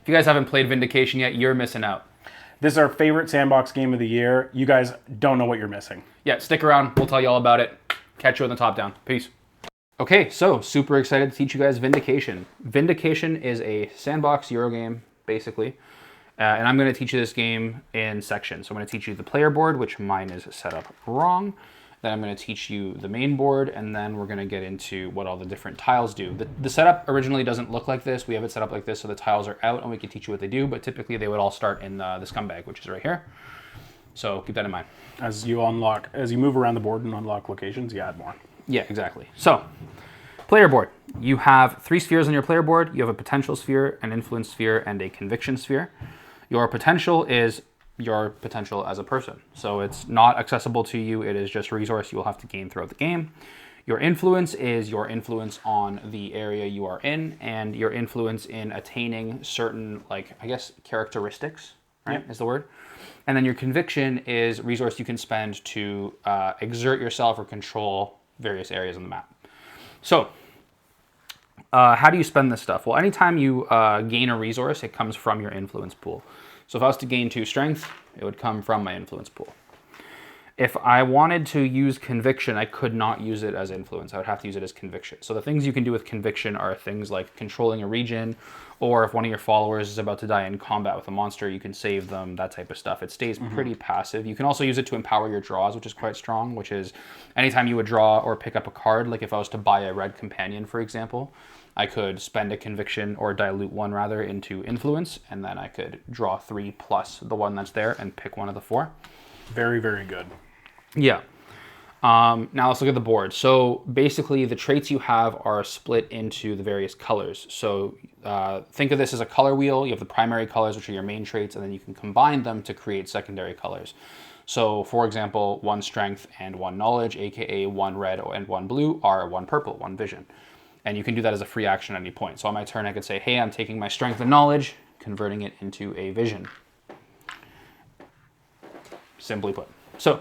If you guys haven't played Vindication yet, you're missing out. This is our favorite Sandbox game of the year. You guys don't know what you're missing. Yeah, stick around. We'll tell you all about it. Catch you on the top down. Peace. Okay, so super excited to teach you guys Vindication. Vindication is a sandbox Eurogame, basically. And I'm going to teach you this game in sections. So I'm going to teach you the player board, which mine is set up wrong. Then I'm going to teach you the main board, and then we're going to get into what all the different tiles do. The setup originally doesn't look like this. We have it set up like this so the tiles are out, and we can teach you what they do, but typically they would all start in the scumbag, which is right here. So keep that in mind. As you move around the board and unlock locations, you add more. Yeah, exactly. So, player board. You have 3 spheres on your player board. You have a potential sphere, an influence sphere, and a conviction sphere. Your potential is your potential as a person. So it's not accessible to you. It is just a resource you will have to gain throughout the game. Your influence is your influence on the area you are in, and your influence in attaining certain, like, I guess, characteristics, right, Yep. is the word. And then your conviction is a resource you can spend to exert yourself or control various areas on the map. So, how do you spend this stuff? Well, anytime you gain a resource, it comes from your influence pool. So if I was to gain 2 strength, it would come from my influence pool. If I wanted to use conviction, I could not use it as influence. I would have to use it as conviction. So the things you can do with conviction are things like controlling a region, or if one of your followers is about to die in combat with a monster, you can save them, that type of stuff. It stays pretty passive. You can also use it to empower your draws, which is quite strong, which is anytime you would draw or pick up a card, like if I was to buy a red companion, for example, I could spend a conviction, or dilute one rather, into influence, and then I could draw 3 plus the one that's there and pick one of the 4. Very, very good. Yeah. Now let's look at the board. So basically the traits you have are split into the various colors. So think of this as a color wheel. You have the primary colors, which are your main traits, and then you can combine them to create secondary colors. So for example, 1 strength and 1 knowledge, aka 1 red and 1 blue, are 1 purple, 1 vision. And you can do that as a free action at any point. So on my turn, I could say, hey, I'm taking my strength and knowledge, converting it into a vision. Simply put. So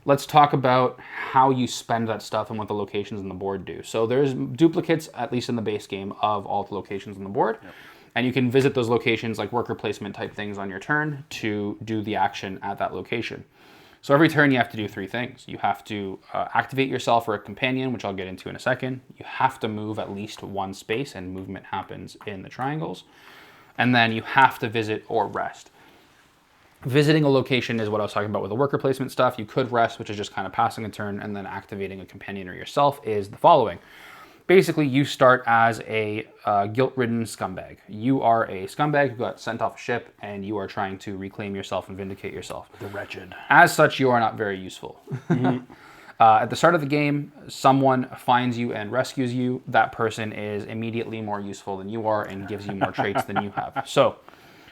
let's talk about how you spend that stuff and what the locations on the board do. So there's duplicates, at least in the base game, of all the locations on the board. Yep. And you can visit those locations, like worker placement type things on your turn, to do the action at that location. So every turn you have to do 3 things. You have to activate yourself or a companion, which I'll get into in a second. You have to move at least 1 space, and movement happens in the triangles. And then you have to visit or rest. Visiting a location is what I was talking about with the worker placement stuff. You could rest, which is just kind of passing a turn, and then activating a companion or yourself is the following. Basically, you start as a guilt-ridden scumbag. You are a scumbag who got sent off a ship, and you are trying to reclaim yourself and vindicate yourself. The wretched. As such, you are not very useful. At the start of the game, someone finds you and rescues you. That person is immediately more useful than you are and gives you more traits than you have. So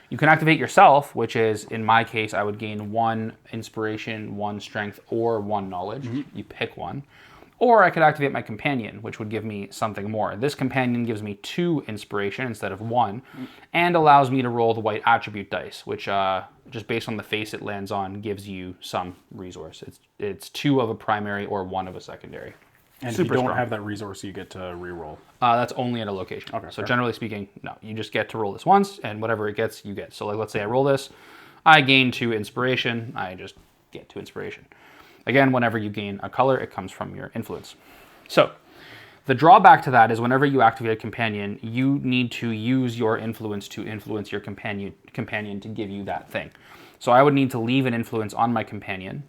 you can activate yourself, which is, in my case, I would gain 1 inspiration, 1 strength, or 1 knowledge. You pick one. Or I could activate my companion, which would give me something more. This companion gives me 2 inspiration instead of 1, and allows me to roll the white attribute dice, which just based on the face it lands on gives you some resource. It's 2 of a primary or 1 of a secondary. And Super if you don't strong. have that resource, you get to reroll. That's only at a location. Okay, so fair. generally speaking, no. You just get to roll this once, and whatever it gets, you get. So like, let's say I roll this, I gain 2 inspiration, I just get 2 inspiration. Again, whenever you gain a color, it comes from your influence. So the drawback to that is whenever you activate a companion, you need to use your influence to influence your companion to give you that thing. So I would need to leave an influence on my companion.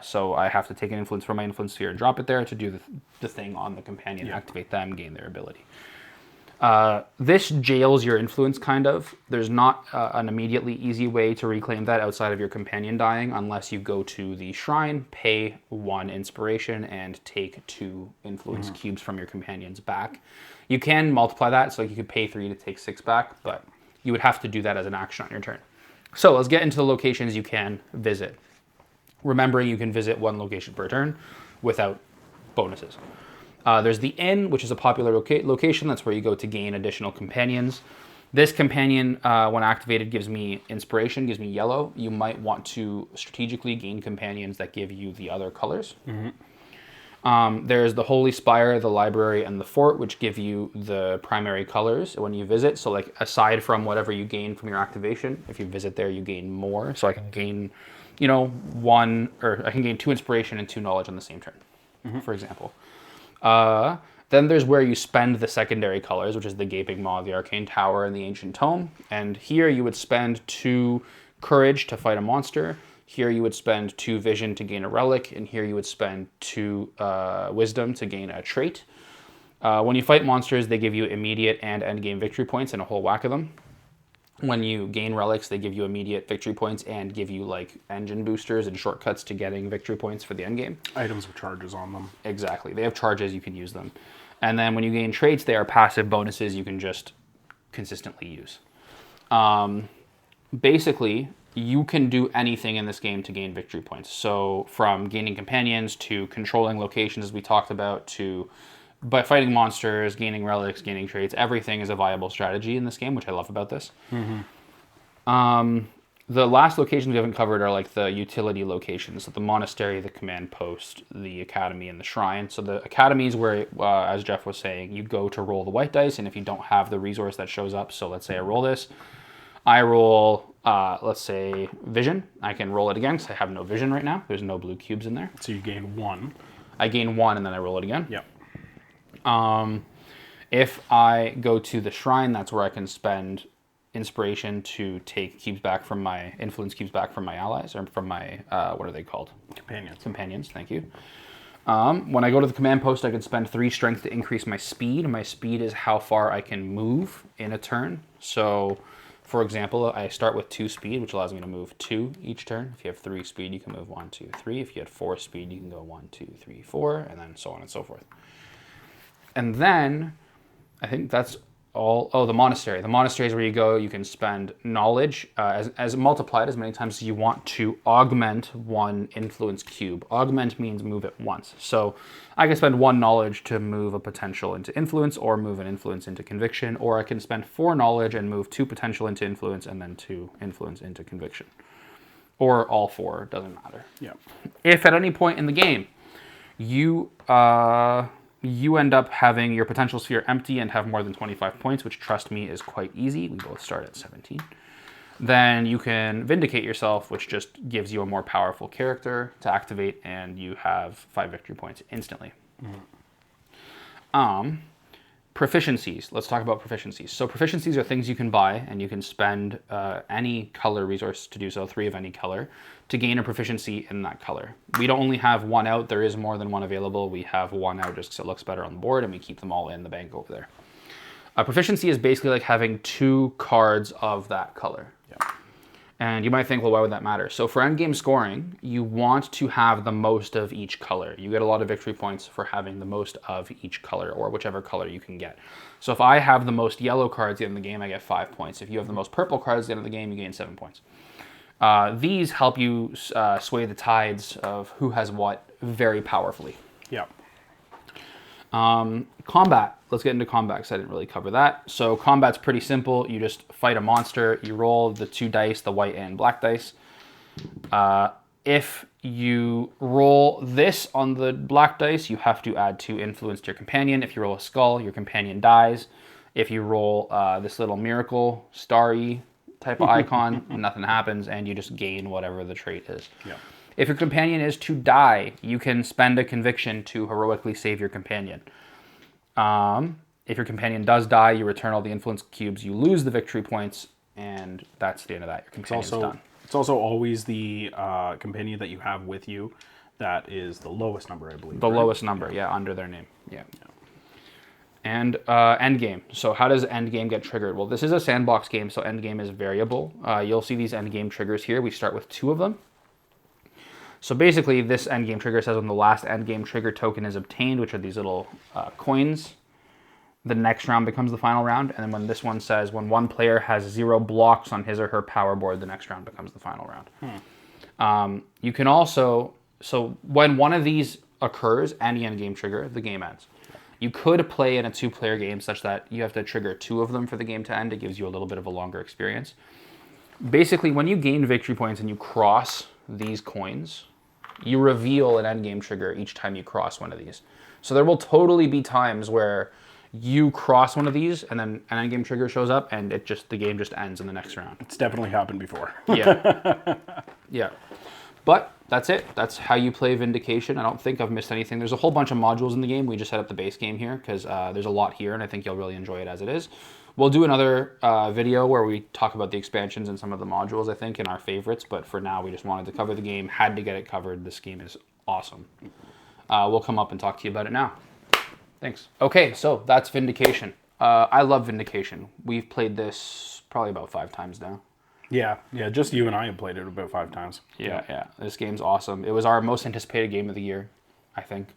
So I have to take an influence from my influence sphere and drop it there to do the thing on the companion, activate them, gain their ability. This jails your influence, kind of. There's not an immediately easy way to reclaim that outside of your companion dying, unless you go to the shrine, pay 1 inspiration, and take 2 influence cubes from your companions back. You can multiply that, so you could pay 3 to take 6 back, but you would have to do that as an action on your turn. So let's get into the locations you can visit. Remembering you can visit 1 location per turn without bonuses. There's the inn, which is a popular location. That's where you go to gain additional companions. This companion, when activated, gives me inspiration, gives me yellow. You might want to strategically gain companions that give you the other colors. There's the Holy Spire, the Library, and the Fort, which give you the primary colors when you visit. So like aside from whatever you gain from your activation, if you visit there, you gain more. So I can gain, I can gain 2 inspiration and 2 knowledge on the same turn, for example. Then there's where you spend the secondary colors, which is the Gaping Maw, the Arcane Tower, and the Ancient Tome. And here you would spend 2 courage to fight a monster. Here you would spend 2 vision to gain a relic, and here you would spend 2 wisdom to gain a trait. When you fight monsters, they give you immediate and endgame victory points and a whole whack of them. When you gain relics, they give you immediate victory points and give you like engine boosters and shortcuts to getting victory points for the endgame. Items with charges on them. Exactly. They have charges, you can use them. And then when you gain traits, they are passive bonuses you can just consistently use. Basically, you can do anything in this game to gain victory points. So from gaining companions to controlling locations, as we talked about, to by fighting monsters, gaining relics, gaining traits, everything is a viable strategy in this game, which I love about this. The last locations we haven't covered are like the utility locations, so the monastery, the command post, the academy, and the shrine. So the academy is where, as Jeff was saying, you go to roll the white dice, and if you don't have the resource that shows up, so let's say I roll this, I roll, let's say, vision. I can roll it again because I have no vision right now. There's no blue cubes in there. So you gain 1. I gain 1 and then I roll it again. Yep. If I go to the shrine, that's where I can spend inspiration to take cubes back from my influence cubes back from my allies, or from my what are they called? Companions. Thank you. When I go to the command post, I can spend 3 strength to increase my speed. My speed is how far I can move in a turn. So, for example, I start with 2 speed, which allows me to move 2 each turn. If you have 3 speed, you can move 1, 2, 3. If you had 4 speed, you can go 1, 2, 3, 4, and then so on and so forth. And then, I think that's all. Oh, the monastery. The monastery is where you go. You can spend knowledge as multiplied as many times as you want to augment 1 influence cube. Augment means move it once. So I can spend 1 knowledge to move a potential into influence, or move an influence into conviction, or I can spend 4 knowledge and move 2 potential into influence, and then 2 influence into conviction. Or all 4, doesn't matter. Yeah. If at any point in the game you end up having your potential sphere empty and have more than 25 points, which, trust me, is quite easy. We both start at 17. Then you can Vindicate yourself, which just gives you a more powerful character to activate, and you have 5 victory points instantly. Proficiencies. Let's talk about proficiencies. So proficiencies are things you can buy, and you can spend any color resource to do so, 3 of any color, to gain a proficiency in that color. We don't only have 1 out. There is more than 1 available. We have 1 out just because it looks better on the board, and we keep them all in the bank over there. A proficiency is basically like having 2 cards of that color. Yeah. And you might think, well, why would that matter? So for endgame scoring, you want to have the most of each color. You get a lot of victory points for having the most of each color, or whichever color you can get. So if I have the most yellow cards at the end of the game, I get 5 points. If you have the most purple cards at the end of the game, you gain 7 points. These help you sway the tides of who has what very powerfully. Yeah. Combat. Let's get into combat because I didn't really cover that. So combat's pretty simple. You just fight a monster. You roll the 2 dice, the white and black dice. If you roll this on the black dice, you have to add 2 influence to your companion. If you roll a skull, your companion dies. If you roll this little miracle, starry type of icon, nothing happens, and you just gain whatever the trait is. Yeah. If your companion is to die, you can spend a conviction to heroically save your companion. If your companion does die, you return all the influence cubes, you lose the victory points, and that's the end of that. Your companion's done. It's also always the companion that you have with you that is the lowest number, I believe. The lowest number, yeah, under their name. Yeah. And endgame. So how does endgame get triggered? Well, this is a sandbox game, so endgame is variable. You'll see these endgame triggers here. We start with 2 of them. So basically, this endgame trigger says when the last endgame trigger token is obtained, which are these little coins, the next round becomes the final round. And then when this one says when 1 player has 0 blocks on his or her power board, the next round becomes the final round. You can also, so when one of these occurs, any endgame trigger, the game ends. You could play in a 2-player game such that you have to trigger 2 of them for the game to end. It gives you a little bit of a longer experience. Basically, when you gain victory points and you cross these coins, you reveal an endgame trigger each time you cross one of these. So there will totally be times where you cross one of these and then an endgame trigger shows up and the game just ends in the next round. It's definitely happened before. Yeah. Yeah. But that's it. That's how you play Vindication. I don't think I've missed anything. There's a whole bunch of modules in the game. We just set up the base game here because there's a lot here, and I think you'll really enjoy it as it is. We'll do another video where we talk about the expansions and some of the modules, I think, and our favorites. But for now, we just wanted to cover the game. Had to get it covered. This game is awesome. We'll come up and talk to you about it now. Thanks. Okay, so that's Vindication. I love Vindication. We've played this probably about 5 times now. Yeah, just you and I have played it about 5 times. Yeah. This game's awesome. It was our most anticipated game of the year, I think.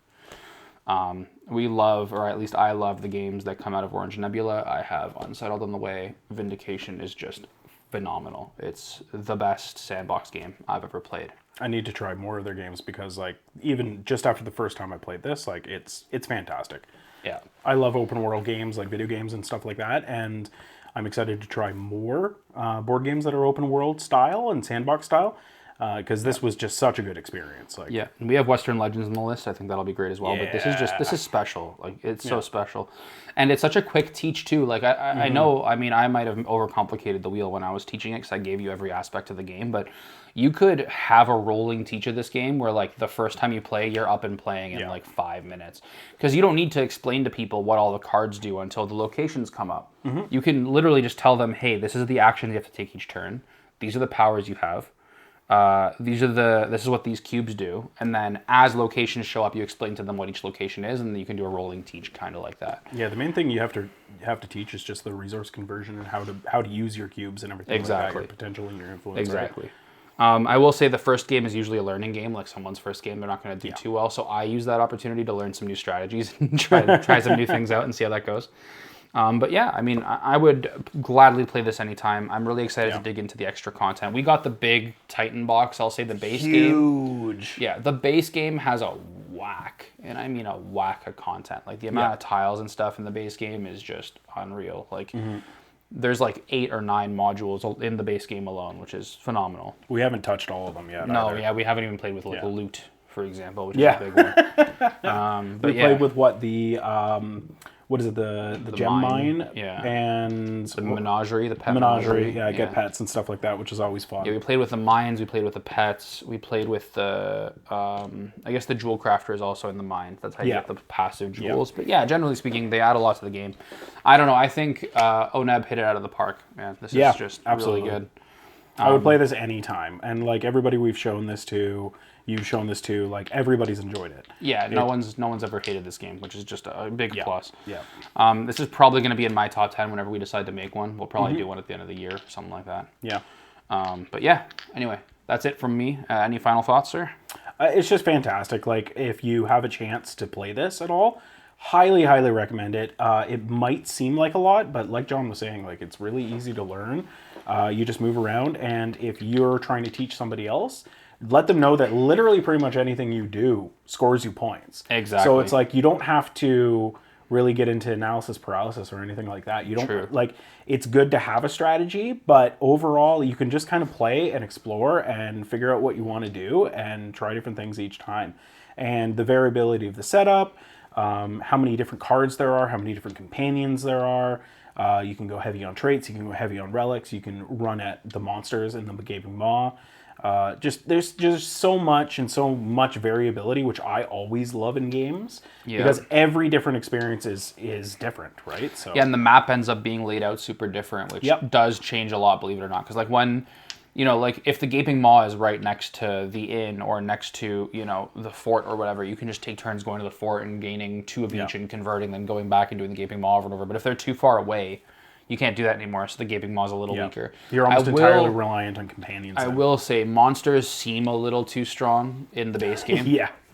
We love, or at least I love, the games that come out of Orange Nebula. I have Unsettled on the way. Vindication is just phenomenal. It's the best sandbox game I've ever played. I need to try more of their games because, like, even just after the first time I played this, like, it's fantastic. Yeah. I love open world games, like video games and stuff like that, and I'm excited to try more board games that are open world style and sandbox style, because this was just such a good experience. Like, yeah, and we have Western Legends on the list. I think that'll be great as well. But this is special. Like, it's so special, and it's such a quick teach too. Like I know. I mean, I might have overcomplicated the wheel when I was teaching it because I gave you every aspect of the game, but you could have a rolling teach of this game where, like, the first time you play, you're up and playing in like 5 minutes. Because you don't need to explain to people what all the cards do until the locations come up. You can literally just tell them, hey, this is the actions you have to take each turn. These are the powers you have. This is what these cubes do. And then as locations show up, you explain to them what each location is, and then you can do a rolling teach kind of like that. Yeah, the main thing you have to teach is just the resource conversion and how to use your cubes and everything like that, your potential and your influence. Exactly. Right? I will say the first game is usually a learning game, like someone's first game. They're not going to do too well, so I use that opportunity to learn some new strategies and try some new things out and see how that goes. But yeah, I mean, I would gladly play this anytime. I'm really excited to dig into the extra content. We got the big Titan box. I'll say the base game. Huge. Yeah, the base game has a whack, and I mean a whack of content. Like, the amount of tiles and stuff in the base game is just unreal. Like, there's like 8 or 9 modules in the base game alone, which is phenomenal. We haven't touched all of them yet. No, either. Yeah, we haven't even played with like loot, for example, which is a big one. We played with what what is it, the gem mine, and the menagerie, the pet menagerie. Yeah, get pets and stuff like that, which is always fun. Yeah, we played with the mines, we played with the pets, we played with the I guess the jewel crafter is also in the mines. That's how you get the passive jewels. But yeah, generally speaking, they add a lot to the game. I don't know. I think ONEB hit it out of the park, man. This is just really good. I would play this anytime, and like everybody we've shown this to, you've shown this to, like, everybody's enjoyed it. Yeah, no one's ever hated this game, which is just a big plus. Yeah. This is probably going to be in my top 10 whenever we decide to make one. We'll probably do one at the end of the year, something like that. Yeah. But yeah, anyway, that's it from me. Any final thoughts, sir? It's just fantastic. Like, if you have a chance to play this at all, highly, highly recommend it. It might seem like a lot, but like John was saying, like, it's really easy to learn. You just move around, and if you're trying to teach somebody else, let them know that literally pretty much anything you do scores you points. Exactly. So it's like, you don't have to really get into analysis paralysis or anything like that. You don't like, it's good to have a strategy, but overall you can just kind of play and explore and figure out what you want to do and try different things each time. And the variability of the setup, how many different cards there are, how many different companions there are. You can go heavy on traits, you can go heavy on relics, you can run at the monsters in the Gaping Maw. There's just so much variability, which I always love in games, because every different experience is different, right? So yeah, and the map ends up being laid out super different, which does change a lot, believe it or not. Because like when, like if the Gaping Maw is right next to the inn or next to, the fort or whatever, you can just take turns going to the fort and gaining 2 of each and converting, then going back and doing the Gaping Maw over and over. But if they're too far away, you can't do that anymore, so the Gaping Maw is a little weaker. You're almost entirely reliant on companions. I will say, monsters seem a little too strong in the base game.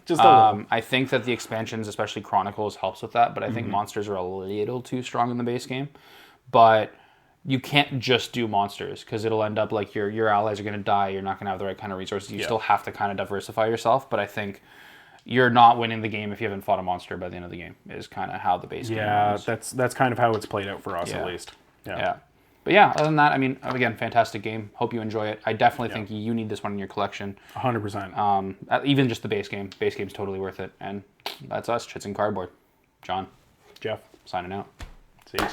Just a little. I think that the expansions, especially Chronicles, helps with that, but I think monsters are a little too strong in the base game. But you can't just do monsters, because it'll end up like your allies are going to die, you're not going to have the right kind of resources. You still have to kind of diversify yourself, but I think you're not winning the game if you haven't fought a monster by the end of the game, is kind of how the base game is. That's kind of how it's played out for us, at least. But But yeah, other than that, I mean, again, fantastic game. Hope you enjoy it. I definitely think you need this one in your collection. 100%. Even just the base game. Base game's totally worth it. And that's us, Chits and Cardboard. John. Jeff. Signing out. See you.